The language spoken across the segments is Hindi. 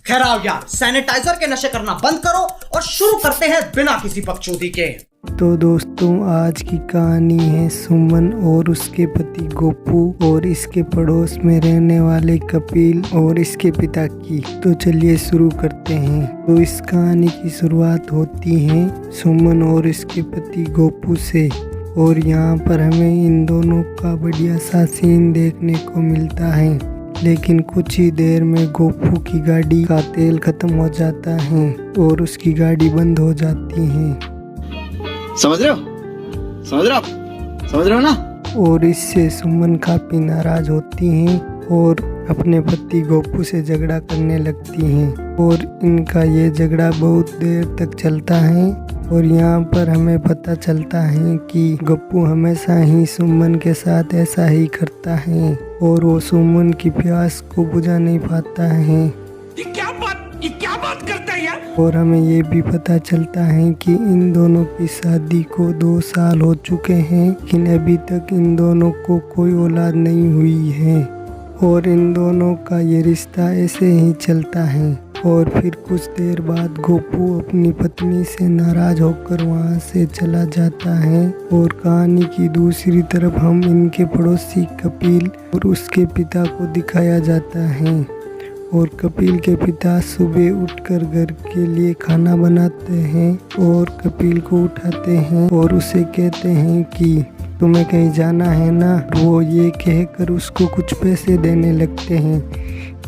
खैर आओ यार, सैनिटाइजर के नशे करना बंद करो और शुरू करते हैं बिना किसी बकचोदी के। तो दोस्तों, आज की कहानी है सुमन और उसके पति गोपू और इसके पड़ोस में रहने वाले कपिल और इसके पिता की। तो चलिए शुरू करते हैं। तो इस कहानी की शुरुआत होती है सुमन और इसके पति गोपू से, और यहाँ पर हमें इन दोनों का बढ़िया सा सीन देखने को मिलता है। लेकिन कुछ ही देर में गोपू की गाड़ी का तेल खत्म हो जाता है और उसकी गाड़ी बंद हो जाती है। समझ रहे हो? समझ रहे हो? समझ रहे हो ना? और इससे सुमन काफी नाराज होती हैं और अपने पति गोपू से झगड़ा करने लगती हैं, और इनका ये झगड़ा बहुत देर तक चलता है। और यहाँ पर हमें पता चलता है कि गोपू हमेशा ही सुमन के साथ ऐसा ही करता है और वो सुमन की प्यास को बुझा नहीं पाता है। ये क्या बात करता है यार? और हमें ये भी पता चलता है कि इन दोनों की शादी को 2 साल हो चुके हैं, लेकिन अभी तक इन दोनों को कोई औलाद नहीं हुई है और इन दोनों का ये रिश्ता ऐसे ही चलता है। और फिर कुछ देर बाद गोपू अपनी पत्नी से नाराज होकर वहाँ से चला जाता है। और कहानी की दूसरी तरफ हम इनके पड़ोसी कपिल और उसके पिता को दिखाया जाता है। और कपिल के पिता सुबह उठकर घर के लिए खाना बनाते हैं और कपिल को उठाते हैं और उसे कहते हैं कि तुम्हें कहीं जाना है ना। वो ये कहकर उसको कुछ पैसे देने लगते हैं,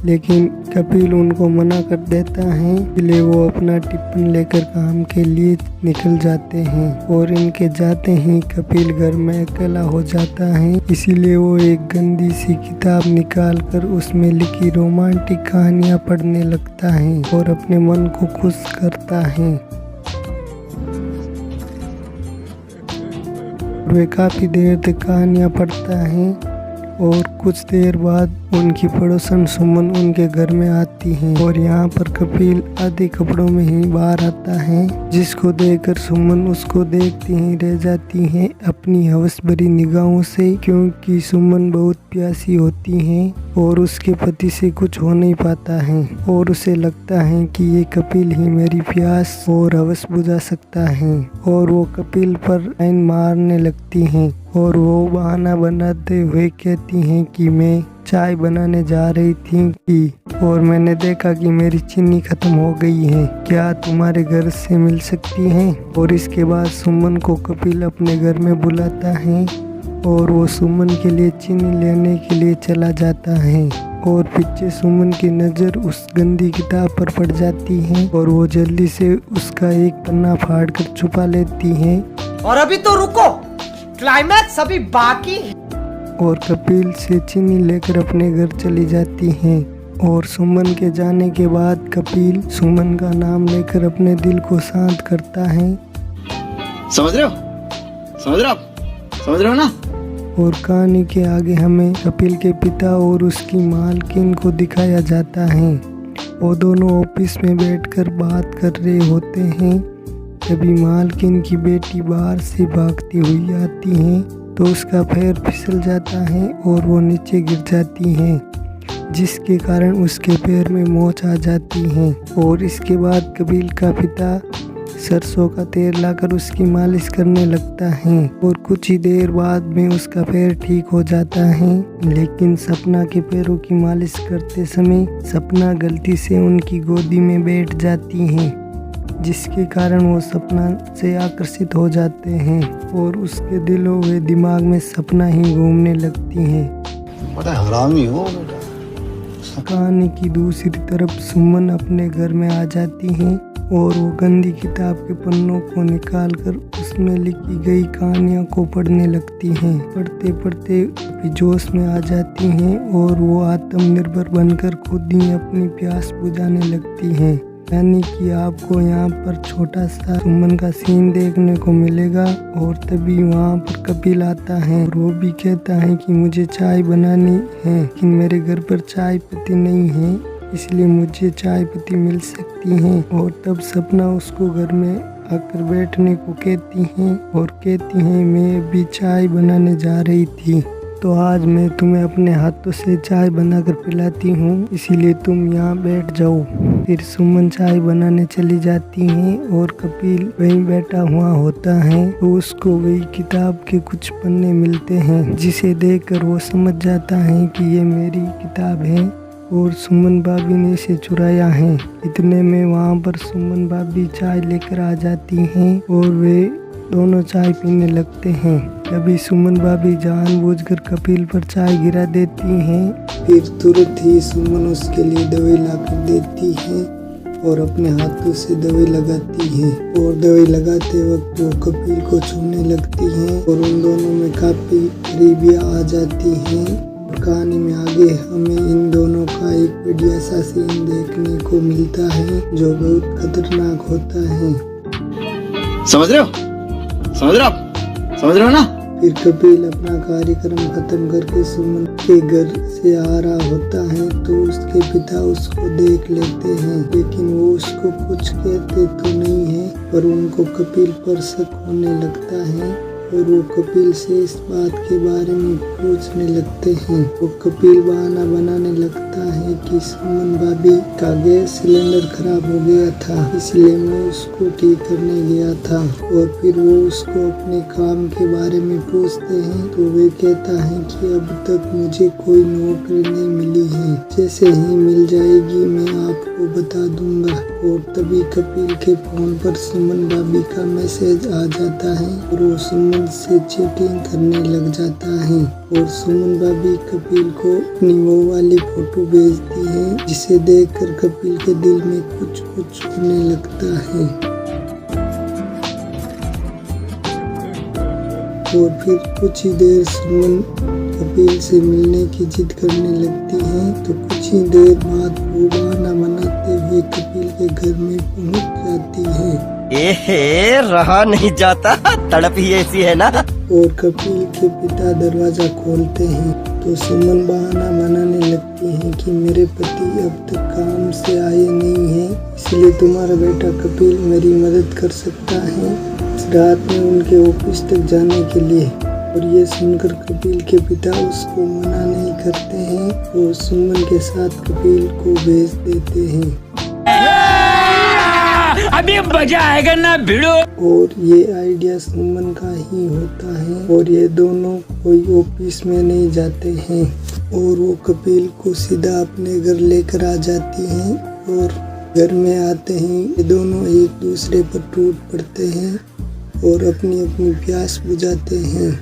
लेकिन कपिल उनको मना कर देता है। इसलिए वो अपना टिफिन लेकर काम के लिए निकल जाते हैं और इनके जाते ही कपिल घर में अकेला हो जाता है। इसीलिए वो एक गंदी सी किताब निकाल कर उसमें लिखी रोमांटिक कहानियाँ पढ़ने लगता है और अपने मन को खुश करता है। वे काफी देर तक कहानियाँ पढ़ता है और कुछ देर बाद उनकी पड़ोसन सुमन उनके घर में आती है। और यहाँ पर कपिल आधे कपड़ों में ही बाहर आता है, जिसको देखकर सुमन उसको देखती ही रह जाती है अपनी हवस भरी निगाहों से, क्योंकि सुमन बहुत प्यासी होती है और उसके पति से कुछ हो नहीं पाता है और उसे लगता है कि ये कपिल ही मेरी प्यास और हवस बुझा सकता है। और वो कपिल पर लाइन मारने लगती हैं और वो बहाना बनाते हुए कहती हैं कि मैं चाय बनाने जा रही थी और मैंने देखा कि मेरी चीनी खत्म हो गई है, क्या तुम्हारे घर से मिल सकती है। और इसके बाद सुमन को कपिल अपने घर में बुलाता है और वो सुमन के लिए चीनी लेने के लिए चला जाता है। और पीछे सुमन की नज़र उस गंदी किताब पर पड़ जाती है और वो जल्दी से उसका एक पन्ना फाड़ कर छुपा लेती है। और अभी तो रुको, क्लाइमैक्स अभी बाकी है। और कपिल से चीनी लेकर अपने घर चली जाती हैं। और सुमन के जाने के बाद कपिल सुमन का नाम लेकर अपने दिल को शांत करता है। समझ रहे हो? समझ रहे हो? समझ रहे हो ना? और कहानी के आगे हमें कपिल के पिता और उसकी मालकिन को दिखाया जाता है। वो दोनों ऑफिस में बैठकर बात कर रहे होते हैं। तभी मालकिन की बेटी बाहर से भागती हुई आती है तो उसका पैर फिसल जाता है और वो नीचे गिर जाती है, जिसके कारण उसके पैर में मोच आ जाती है। और इसके बाद कपिल का पिता सरसों का तेल लाकर उसकी मालिश करने लगता है और कुछ ही देर बाद में उसका पैर ठीक हो जाता है। लेकिन सपना के पैरों की मालिश करते समय सपना गलती से उनकी गोदी में बैठ जाती है, जिसके कारण वो सपना से आकर्षित हो जाते हैं और उसके दिलों व दिमाग में सपना ही घूमने लगती है। बड़ा हरामी हो। कहानी की दूसरी तरफ सुमन अपने घर में आ जाती है और वो गंदी किताब के पन्नों को निकालकर उसमें लिखी गई कहानियों को पढ़ने लगती हैं। पढ़ते पढ़ते जोश में आ जाती हैं और वो आत्मनिर्भर बनकर खुद ही अपनी प्यास बुझाने लगती हैं। यानी कि आपको यहाँ पर छोटा सा सुमन का सीन देखने को मिलेगा। और तभी वहाँ पर कपिल आता है और वो भी कहता है कि मुझे चाय बनानी है, लेकिन मेरे घर पर चाय पत्ती नहीं है, इसलिए मुझे चाय पत्ती मिल सकती है। और तब सपना उसको घर में आकर बैठने को कहती हैं और कहती हैं मैं अभी चाय बनाने जा रही थी। तो आज मैं तुम्हें अपने हाथों से चाय बनाकर पिलाती हूँ, इसीलिए तुम यहाँ बैठ जाओ। फिर सुमन चाय बनाने चली जाती हैं और कपिल वहीं बैठा हुआ होता है। तो उसको वही किताब के कुछ पन्ने मिलते हैं, जिसे देखकर वो समझ जाता है कि ये मेरी किताब है और सुमन भाभी ने इसे चुराया है। इतने में वहाँ पर सुमन भाभी चाय लेकर आ जाती हैं और वे दोनों चाय पीने लगते हैं। तभी सुमन भाभी जानबूझकर कपिल पर चाय गिरा देती हैं। फिर तुरंत ही सुमन उसके लिए दवाई लाकर देती है और अपने हाथों से दवाई लगाती है और दवाई लगाते वक्त वो कपिल को छूने लगती हैं और उन दोनों में काफी करीबियां आ जाती हैं। और कहानी में आगे हमें इन दोनों का एक बढ़िया सा सीन देखने को मिलता है जो बहुत खतरनाक होता है। समझ रहे हो, समझ रहे हो आप, समझ रहे हो ना। फिर कपिल अपना कार्यक्रम खत्म करके सुमन के घर से आ रहा होता है तो उसके पिता उसको देख लेते हैं, लेकिन वो उसको कुछ कहते तो नहीं है, पर उनको कपिल पर शक होने लगता है और वो कपिल से इस बात के बारे में पूछने लगते हैं। वो कपिल बहाना बनाने लगता है कि सुमन भाभी का गैस सिलेंडर खराब हो गया था, इसलिए मैं उसको ठीक करने गया था। और फिर वो उसको अपने काम के बारे में पूछते हैं तो वे कहता है कि अब तक मुझे कोई नौकरी नहीं मिली है, जैसे ही मिल जाएगी मैं आपको बता दूंगा। और तभी कपिल के फोन पर सुमन भाभी का मैसेज आ जाता है और वो सुमन से चैटिंग करने लग जाता है और सुमन भाभी कपिल को अपनी वो वाली फोटो भेजती है, जिसे देखकर कपिल के दिल में कुछ कुछ होने लगता है। और फिर कुछ ही देर सुमन कपिल से मिलने की जिद करने लगती है तो कुछ ही देर बाद वो बहाना बनाते हुए कपिल के घर में पहुंच जाती है। एहे, रहा नहीं जाता, तड़प ही ऐसी है ना। और कपिल के पिता दरवाजा खोलते हैं तो सुमन बहाना बनाने लगती है कि मेरे पति अब तक काम से आए नहीं हैं, इसलिए तुम्हारा बेटा कपिल मेरी मदद कर सकता है इस रात में उनके ऑफिस तक जाने के लिए। और ये सुनकर कपिल के पिता उसको मना नहीं करते हैं और सुमन के साथ कपिल को भेज देते हैं। अभी मजा आएगा ना भिड़ो। और ये आइडिया सुमन का ही होता है और ये दोनों कोई ऑफिस में नहीं जाते हैं और वो कपिल को सीधा अपने घर लेकर आ जाती हैं। और घर में आते ही ये दोनों एक दूसरे पर टूट पड़ते हैं और अपनी अपनी प्यास बुझाते हैं।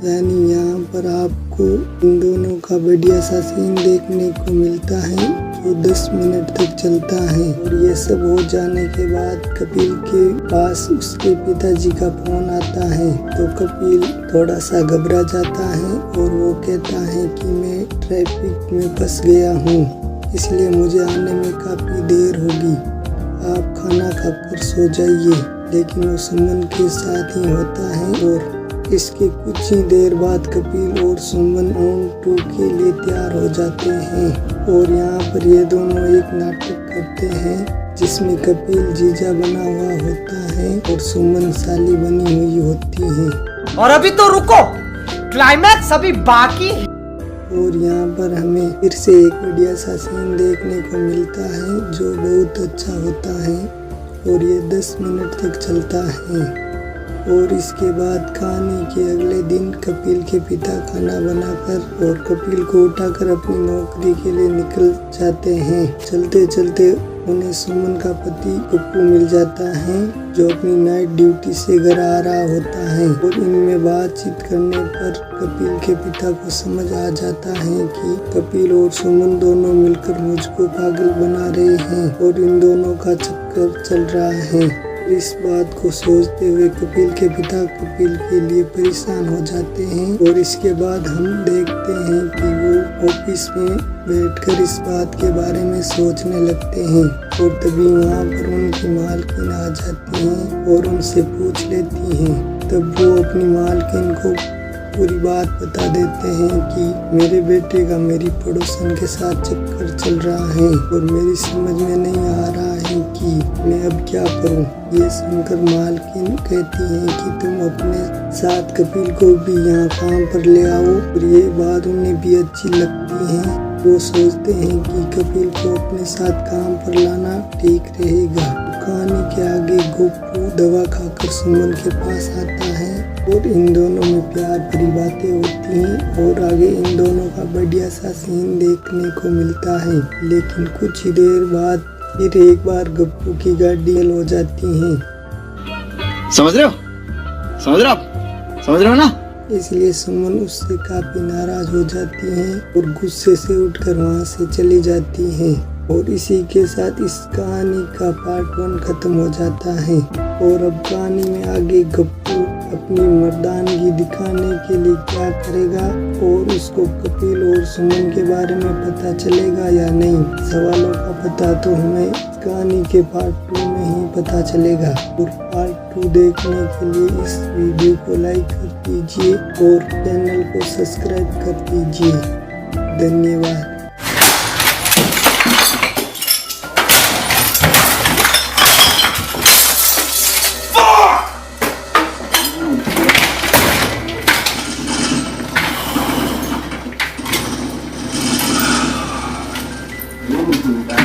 यानी यहाँ पर आपको इन दोनों का बढ़िया सा सीन देखने को मिलता है जो 10 मिनट तक चलता है। और ये सब हो जाने के बाद कपिल के पास उसके पिताजी का फोन आता है तो कपिल थोड़ा सा घबरा जाता है और वो कहता है कि मैं ट्रैफिक में फंस गया हूँ, इसलिए मुझे आने में काफ़ी देर होगी, आप खाना खाकर सो जाइए। लेकिन वो सुमन के साथ ही होता है और इसके कुछ ही देर बाद कपिल और सुमन ऑन टू के लिए तैयार हो जाते हैं। और यहाँ पर ये दोनों एक नाटक करते हैं जिसमें कपिल जीजा बना हुआ होता है और सुमन साली बनी हुई होती है। और अभी तो रुको, क्लाइमैक्स अभी बाकी है। और यहाँ पर हमें फिर से एक बढ़िया सा सीन देखने को मिलता है जो बहुत अच्छा होता है और ये 10 मिनट तक चलता है। और इसके बाद कहानी के अगले दिन कपिल के पिता खाना बनाकर और कपिल को उठाकर अपनी नौकरी के लिए निकल जाते हैं। चलते चलते उन्हें सुमन का पति पप्पू मिल जाता है जो अपनी नाइट ड्यूटी से घर आ रहा होता है। और इनमें बातचीत करने पर कपिल के पिता को समझ आ जाता है कि कपिल और सुमन दोनों मिलकर मुझको पागल बना रहे हैं और इन दोनों का चक्कर चल रहा है। इस बात को सोचते हुए कपिल के पिता कपिल के लिए परेशान हो जाते हैं। और इसके बाद हम देखते हैं कि वो ऑफिस में बैठकर इस बात के बारे में सोचने लगते हैं। और तभी वहाँ पर उनकी मालकिन आ जाती हैं और उनसे पूछ लेती हैं। तब वो अपनी मालकिन को पूरी बात बता देते हैं कि मेरे बेटे का मेरी पड़ोसन के साथ चक्कर चल रहा है और मेरी समझ में नहीं आ रहा है कि मैं अब क्या करूं। ये सुनकर मालकिन कहती हैं कि तुम अपने साथ कपिल को भी यहाँ काम पर ले आओ और ये बात उन्हें भी अच्छी लगती है। वो सोचते हैं कि कपिल को अपने साथ काम पर लाना ठीक रहेगा। कहानी के आगे गोपू दवा खाकर सुमन के पास आता है और इन दोनों में प्यार भरी बातें होती हैं और आगे इन दोनों का बढ़िया सा सीन देखने को मिलता है। लेकिन कुछ ही देर बाद फिर एक बार गप्पू की गाड़ी फेल हो जाती है। समझ रहे हो, समझ रहे हो आप, समझ रहे हो ना। इसलिए सुमन उससे काफी नाराज हो जाती हैं और गुस्से से उठकर वहां से चली जाती हैं। और इसी के साथ इस कहानी का पार्ट 1 खत्म हो जाता है। और अब कहानी में आगे गप्पू अपनी मर्दानगी दिखाने के लिए क्या करेगा और उसको कपिल और सुमन के बारे में पता चलेगा या नहीं, सवालों का पता तो हमें कहानी के पार्ट 2 में ही पता चलेगा। और पार्ट 2 देखने के लिए इस वीडियो को लाइक कर दीजिए और चैनल को सब्सक्राइब कर दीजिए। धन्यवाद। Ooh,